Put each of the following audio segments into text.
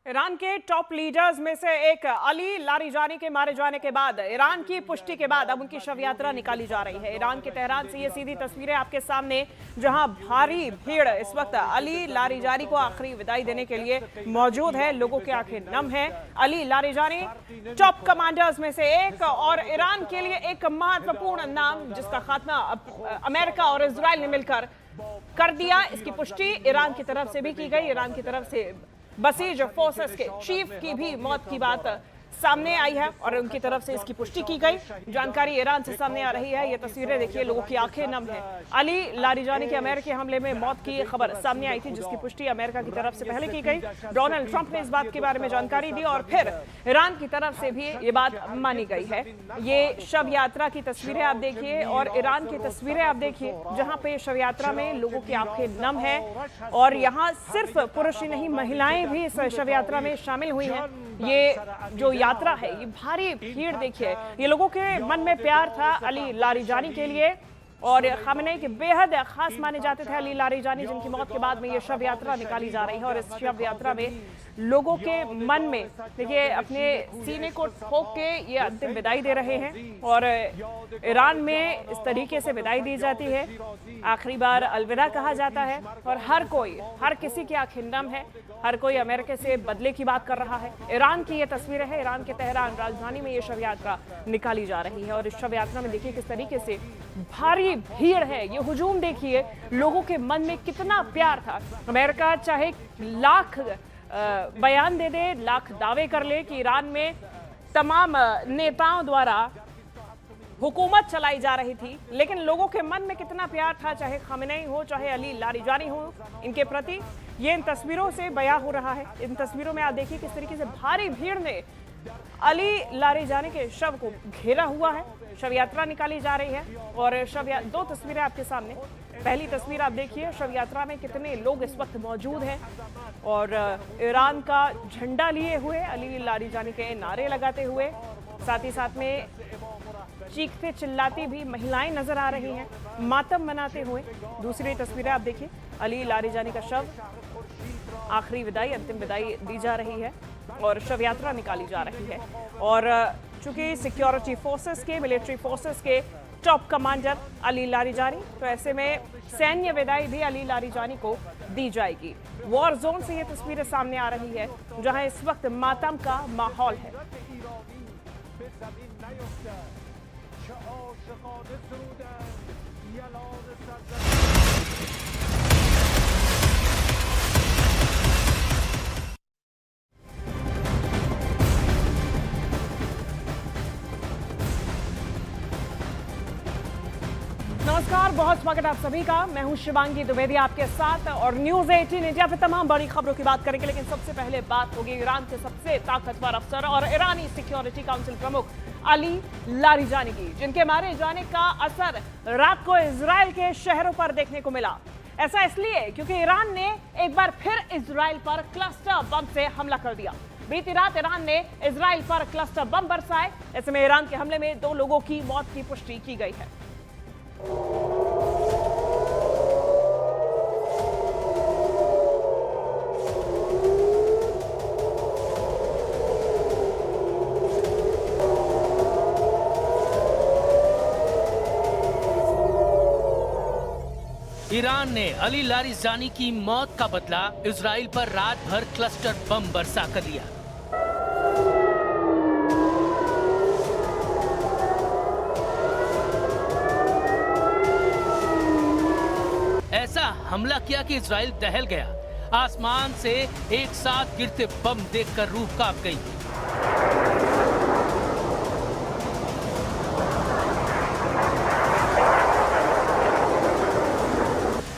Iran के top leaders में से एक अली लारिजानी के मारे जाने के बाद ईरान की पुष्टि के बाद अब उनकी शव यात्रा निकाली जा रही है। ईरान के तेहरान से ये सीधी तस्वीरें आपके सामने, जहां भारी भीड़ इस वक्त अली लारिजानी को आखिरी विदाई देने के लिए मौजूद है। लोगों की आंखें नम है। अली लारिजानी टॉप कमांडर्स में से एक और ईरान के लिए एक महत्वपूर्ण नाम, जिसका खात्मा अमेरिका और इजराइल ने मिलकर कर दिया। इसकी पुष्टि ईरान की तरफ से भी की गई। ईरान की तरफ से बसीज फोर्सेस के चीफ की भी मौत की बात सामने आई है और उनकी तरफ से इसकी पुष्टि की गई। जानकारी ईरान से सामने आ रही है। ये तस्वीरें देखिए, लोगों की आंखें नम है। अली लारिजानी के अमेरिकी हमले में मौत की खबर सामने आई थी, जिसकी पुष्टि अमेरिका की तरफ से पहले की गई। डोनाल्ड ट्रंप ने इस बात के बारे में जानकारी दी और फिर ईरान की तरफ से भी ये बात मानी गई है। ये शव यात्रा की तस्वीरें आप देखिए और ईरान की तस्वीरें आप देखिए, जहां पे शव यात्रा में लोगों की आंखें नम है और यहाँ सिर्फ पुरुष ही नहीं, महिलाएं भी इस शव यात्रा में शामिल हुई हैं। ये जो यात्रा है, ये भारी भीड़ देखिए, ये लोगों के मन में प्यार था अली लारिजानी के लिए और खामेनी के बेहद खास माने जाते थे अली लारिजानी, जिनकी मौत के बाद में ये शव यात्रा निकाली जा रही है। और इस शव यात्रा में लोगों के मन में देखिए, अपने सीने को ठोक के ये अंतिम विदाई दे रहे हैं और ईरान में इस तरीके से विदाई दी जाती है। आखिरी बार अलविदा कहा जाता है और हर किसी की आंखें नम है। हर कोई अमेरिका से बदले की बात कर रहा है। ईरान की ये तस्वीरें हैं। ईरान के तेहरान राजधानी में ये शव यात्रा निकाली जा रही है और इस शव यात्रा में देखिए किस तरीके से भारी भीड़ है। ये हुजूम देखिए, लोगों के मन में कितना प्यार था। अमेरिका चाहे लाख बयान दे दे, लाख दावे कर ले कि ईरान में तमाम नेताओं द्वारा हुकूमत चलाई जा रही थी, लेकिन लोगों के मन में कितना प्यार था, चाहे खामेनी हो, चाहे अली लारिजानी हो, इनके प्रति ये इन तस्वीरों से बयां हो रहा है। इन तस्वीरों में आप देखिए किस तरीके से भारी भीड़ ने अली लारिजानी के शव को घेरा हुआ है। शव यात्रा निकाली जा रही है और दो तस्वीरें आपके सामने। पहली तस्वीर आप देखिए, शव यात्रा में कितने लोग इस वक्त मौजूद हैं और ईरान का झंडा लिए हुए, अली लारिजानी के नारे लगाते हुए, साथ ही साथ में चीखते चिल्लाती भी महिलाएं नजर आ रही हैं, मातम मनाते हुए। दूसरी तस्वीरें आप देखिए, अली लारिजानी का शव, आखिरी विदाई, अंतिम विदाई दी जा रही है और शव यात्रा निकाली जा रही है। और चूंकि सिक्योरिटी फोर्सेस के, मिलिट्री फोर्सेस के टॉप कमांडर अली लारिजानी, तो ऐसे में सैन्य विदाई भी अली लारिजानी को दी जाएगी। वॉर जोन से ये तस्वीरें सामने आ रही है, जहां इस वक्त मातम का माहौल है। नमस्कार, बहुत स्वागत आप सभी का। मैं हूं शिवांगी द्विवेदी आपके साथ और न्यूज़ 18 इंडिया पे तमाम बड़ी खबरों की बात करेंगे। लेकिन सबसे पहले बात होगी ईरान के सबसे ताकतवर अफसर और ईरानी सिक्योरिटी काउंसिल प्रमुख अली लारिजानी की, जिनके मारे जाने का असर रात को इजराइल के शहरों पर देखने को मिला। ऐसा इसलिए क्योंकि ईरान ने एक बार फिर इजराइल पर क्लस्टर बम से हमला कर दिया। बीती रात ईरान ने इजराइल पर क्लस्टर बम बरसाए। ऐसे में ईरान के हमले में 2 लोगों की मौत की पुष्टि की गई है। ईरान ने अली लारिजानी की मौत का बदला इजराइल पर रात भर क्लस्टर बम बरसा कर लिया। ऐसा हमला किया कि इजराइल दहल गया। आसमान से एक साथ गिरते बम देखकर रूह कांप गई।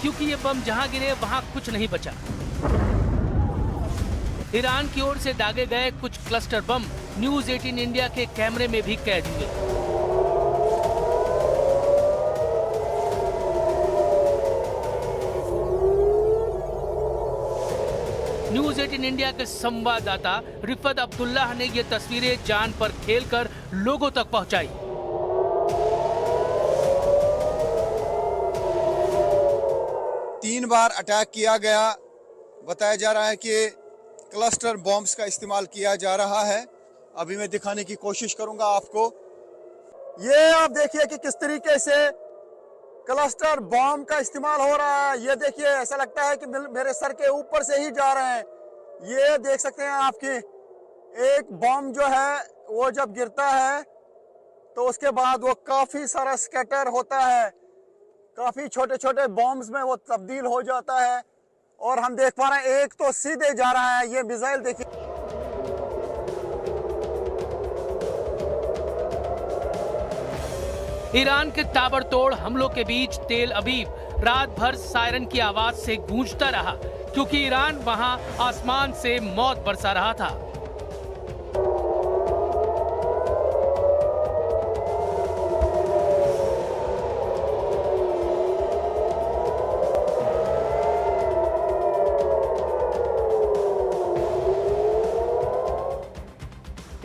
क्योंकि ये बम जहां गिरे वहां कुछ नहीं बचा। ईरान की ओर से दागे गए कुछ क्लस्टर बम न्यूज़ 18 इंडिया के कैमरे में भी कैद हुए। न्यूज़ 18 इंडिया के संवाददाता रिफत अब्दुल्लाह ने ये तस्वीरें जान पर खेलकर लोगों तक पहुंचाई। 3 बार अटैक किया गया। बताया जा रहा है कि क्लस्टर बॉम्ब्स का इस्तेमाल किया जा रहा है। अभी मैं दिखाने की कोशिश करूंगा आपको। ये आप देखिए कि किस तरीके से क्लस्टर बॉम्ब का इस्तेमाल हो रहा है। ये देखिए, ऐसा लगता है कि मेरे सर के ऊपर से ही जा रहे हैं। ये देख सकते हैं आपकी एक बॉम्ब जो है वो जब गिरता है तो उसके बाद वो काफी सारा स्कैटर होता है, काफी छोटे छोटे बॉम्ब्स में वो तब्दील हो जाता है। और हम देख पा रहे हैं एक तो सीधे जा रहा है। ये मिसाइल देखिए, ईरान के ताबड़तोड़ हमलों के बीच तेल अवीव रात भर सायरन की आवाज से गूंजता रहा, क्योंकि ईरान वहां आसमान से मौत बरसा रहा था।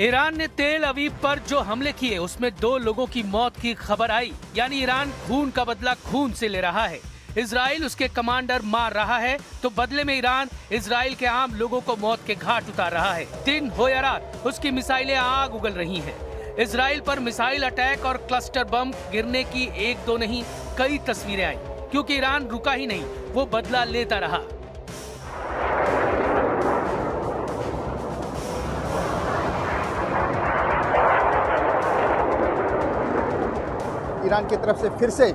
ईरान ने तेल अवीव पर जो हमले किए उसमें 2 लोगों की मौत की खबर आई, यानी ईरान खून का बदला खून से ले रहा है। इजराइल उसके कमांडर मार रहा है तो बदले में ईरान इजराइल के आम लोगों को मौत के घाट उतार रहा है। दिन हो या रात उसकी मिसाइलें आग उगल रही हैं। इजराइल पर मिसाइल अटैक और क्लस्टर बम गिरने की 1-2 नहीं कई तस्वीरें आई, क्योंकि ईरान रुका ही नहीं, वो बदला लेता रहा। ईरान की तरफ से फिर से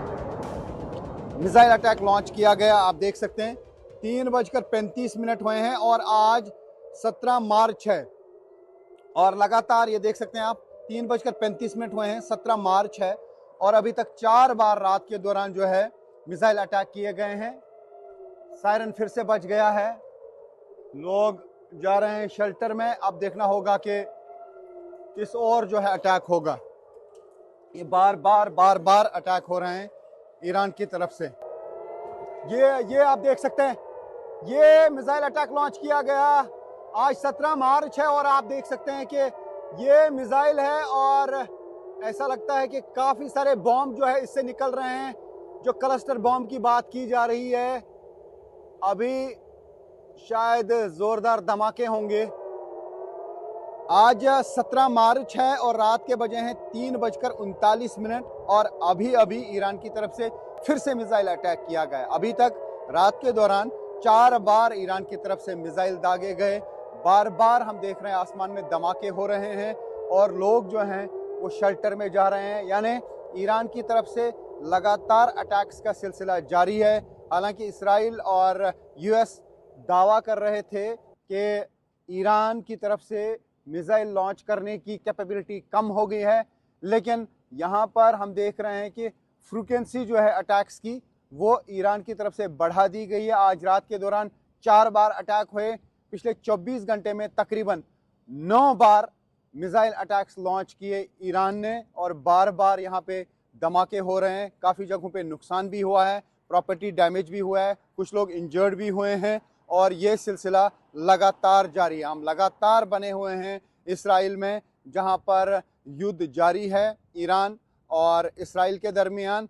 मिसाइल अटैक लॉन्च किया गया। आप देख सकते हैं 3:35 हुए हैं और आज 17 मार्च है। और लगातार ये देख सकते हैं आप 3:35 हुए हैं, 17 मार्च है और अभी तक 4 बार रात के दौरान जो है मिसाइल अटैक किए गए हैं। सायरन फिर से बज गया है, लोग जा रहे हैं शेल्टर में। अब देखना होगा कि किस और जो है अटैक होगा। ये बार बार अटैक हो रहे हैं ईरान की तरफ से। ये आप देख सकते हैं, ये मिसाइल अटैक लॉन्च किया गया आज 17 मार्च है और आप देख सकते हैं कि ये मिसाइल है और ऐसा लगता है कि काफ़ी सारे बॉम्ब जो है इससे निकल रहे हैं। जो क्लस्टर बॉम्ब की बात की जा रही है, अभी शायद ज़ोरदार धमाके होंगे। आज 17 मार्च है और रात के बजे हैं 3:39 और अभी ईरान की तरफ से फिर से मिसाइल अटैक किया गया। अभी तक रात के दौरान 4 बार ईरान की तरफ से मिसाइल दागे गए। बार हम देख रहे हैं आसमान में धमाके हो रहे हैं और लोग जो हैं वो शेल्टर में जा रहे हैं। यानी ईरान की तरफ से लगातार अटैक्स का सिलसिला जारी है। हालांकि इसराइल और यूएस दावा कर रहे थे कि ईरान की तरफ से मिसाइल लॉन्च करने की कैपेबिलिटी कम हो गई है, लेकिन यहाँ पर हम देख रहे हैं कि फ्रीक्वेंसी जो है अटैक्स की वो ईरान की तरफ से बढ़ा दी गई है। आज रात के दौरान 4 बार अटैक हुए। पिछले 24 घंटे में तकरीबन 9 बार मिसाइल अटैक्स लॉन्च किए ईरान ने और बार यहाँ पे धमाके हो रहे हैं। काफ़ी जगहों पे नुकसान भी हुआ है, प्रॉपर्टी डैमेज भी हुआ है, कुछ लोग इंजर्ड भी हुए हैं और ये सिलसिला लगातार जारी है। हम लगातार बने हुए हैं इसराइल में, जहां पर युद्ध जारी है ईरान और इसराइल के दरमियान।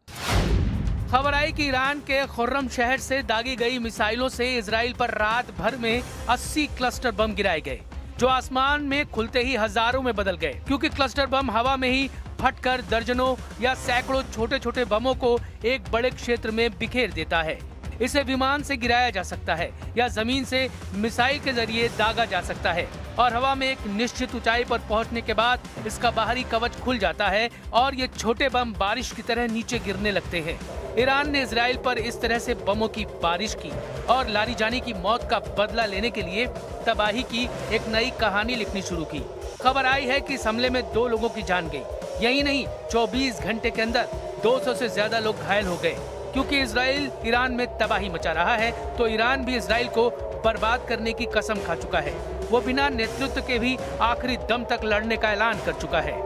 खबर आई कि ईरान के खुर्रम शहर से दागी गई मिसाइलों से इजराइल पर रात भर में 80 क्लस्टर बम गिराए गए, जो आसमान में खुलते ही हजारों में बदल गए, क्योंकि क्लस्टर बम हवा में ही फटकर दर्जनों या सैकड़ों छोटे छोटे बमों को एक बड़े क्षेत्र में बिखेर देता है। इसे विमान से गिराया जा सकता है या जमीन से मिसाइल के जरिए दागा जा सकता है और हवा में एक निश्चित ऊंचाई पर पहुंचने के बाद इसका बाहरी कवच खुल जाता है और ये छोटे बम बारिश की तरह नीचे गिरने लगते हैं। ईरान ने इजराइल पर इस तरह से बमों की बारिश की और लारीजानी की मौत का बदला लेने के लिए तबाही की एक नई कहानी लिखनी शुरू की। खबर आई है कि इस हमले में 2 लोगों की जान गई। यही नहीं, 24 घंटे के अंदर 200 से ज्यादा लोग घायल हो गए। क्योंकि इजराइल ईरान में तबाही मचा रहा है, तो ईरान भी इजराइल को बर्बाद करने की कसम खा चुका है। वो बिना नेतृत्व के भी आखिरी दम तक लड़ने का ऐलान कर चुका है।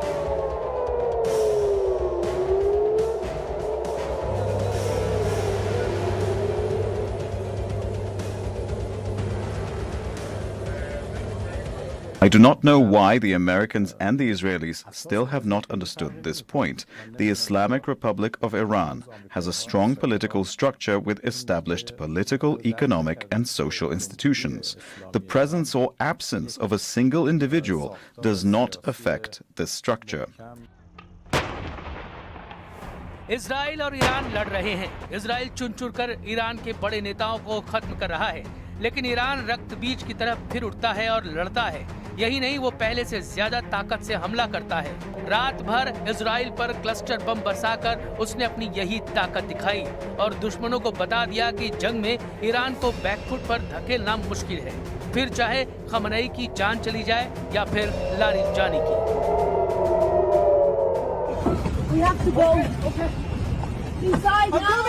I do not know why the Americans and the Israelis still have not understood this point. The Islamic Republic of Iran has a strong political structure with established political, economic, and social institutions. The presence or absence of a single individual does not affect this structure. Israel और Iran लड़ रहे हैं। Israel चुन चुन कर Iran के बड़े नेताओं को खत्म कर रहा है, लेकिन ईरान रक्त बीज की तरफ फिर उठता है और लड़ता है। यही नहीं, वो पहले से ज्यादा ताकत से हमला करता है। रात भर इजराइल पर क्लस्टर बम बरसाकर उसने अपनी यही ताकत दिखाई और दुश्मनों को बता दिया कि जंग में ईरान को बैकफुट पर धकेलना मुश्किल है, फिर चाहे खमनई की जान चली जाए या फिर लारिजानी की। We have to go. Okay. Inside now.